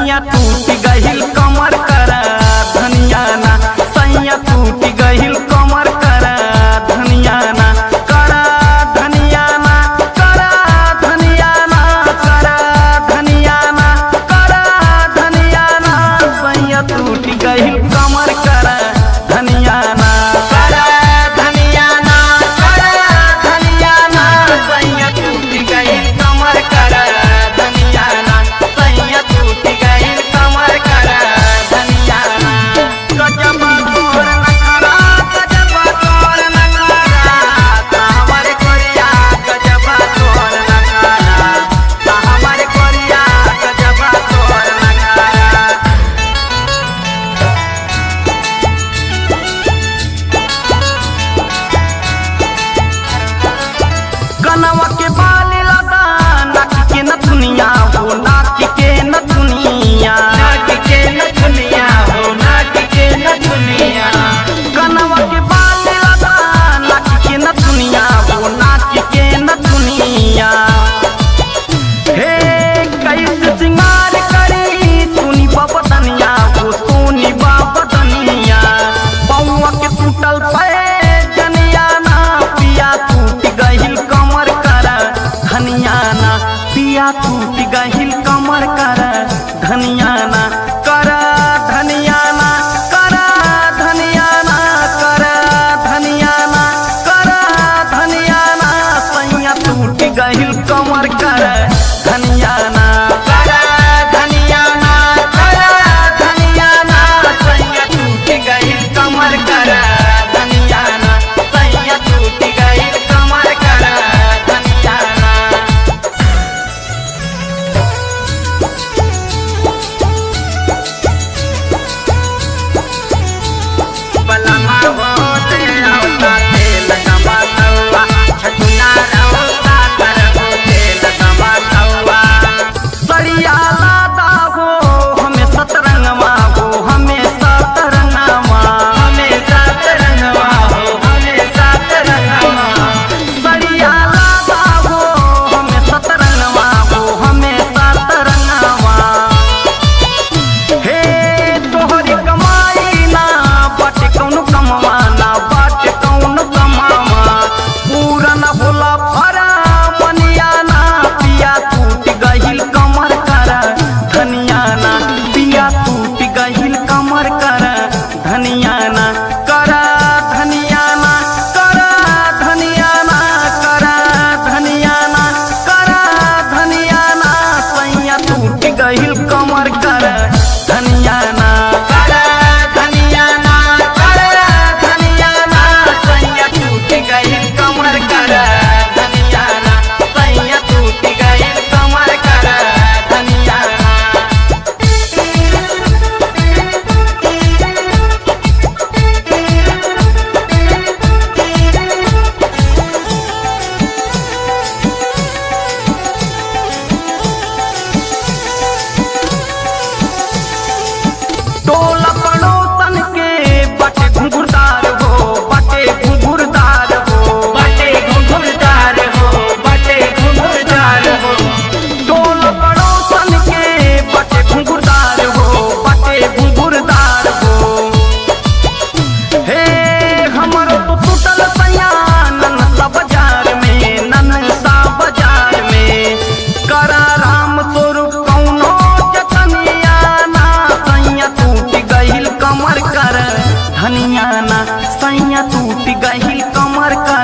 सैया टूट गहिल कमर कर धनिया ना, सैया टूट गहिल कमर कर धनिया ना, कर धनिया ना, कर धनिया ना, कर धनिया ना, कर धनिया ना, सैया टूट गहिल कमर कर धनिया ना, कर धनिया ना, कर धनिया ना, सैया टूट गहिल कमर कर धनिया ना, सैया टूट गहिल कमर कर धनिया ना। गजब तोर नखरा, गजब तोर नखरा, हमर कोरिया गजब तोर नखरा, हमर कोरिया गजब तोर नखरा। कनवा के बाल लगा नाक के नथुनिया हो, नाक के नथुनिया, नाक के नथुनिया हो, नाक के नथुनिया, कनवा के बाल लगा नाक के नथुनिया हो, नाक के नथुनिया। हे कैसे सिंगार करी सुनी बाबतनिया हो, सुनी बाबतनिया, बउआ के टूटल पे जनिया ना, पिया टूट गहिल कमर कर धनिया ना, पिया टूट गहिल कमर कर धनिया ना, कर धनिया ना, कर धनिया ना, कर धनिया ना, कर धनिया ना, सैया टूट गहिल कमर कर धनिया ना, कर धनिया ना, कर धनिया ना, सैया टूट गहिल कमर कर धनिया ना, सैया टूट गहिल कमर कर धनिया ना। बलमा होते औता तेल गमा तौआ, छठुना रौता कर हो तेल गमा तौआ, सरिया लादा हो हमें सतरंगवा हो, हमें सतरंगवा, हमें सतरंगवा हो, हमें सतरंगवा, सरिया लादा हो हमें सतरंगवा हो, हमें सतरंगवा। हे तोहरी कमाई ना बाटे कौनो कमावा ना, बाटे कौनो कमावा, पूरा ना भोला भरा मनिया ना, पिया टूट गहिल कमर कर धनिया ना, पिया टूट गहिल कमर कर धनिया ना, कर धनिया ना, कर धनिया ना, कर धनिया ना, कर धनिया ना, सैया टूट गहिल कमर कर धनिया ना, कर धनिया ना, कर धनिया ना, सैया टूट गहिल कमर कर धनिया ना, सैया टूट गहिल कमर कर धनिया ना। टोला पड़ोसन के बटे घुंघुरदार हो, बटे घुंघुरदार हो, बटे घुंघुरदार हो, बटे घुंघुरदार हो, टोला पड़ोसन के बटे घुंघुरदार हो, बटे घुंघुरदार हो। हे हमर तो टूटल सैया ननसा बाजार में, ननसा बाजार में, करा राम स्वरूप कौनो जतनिया ना, सैया टूट गहिल कमर कर धनिया ना, सैया टूट गहिल कमर कर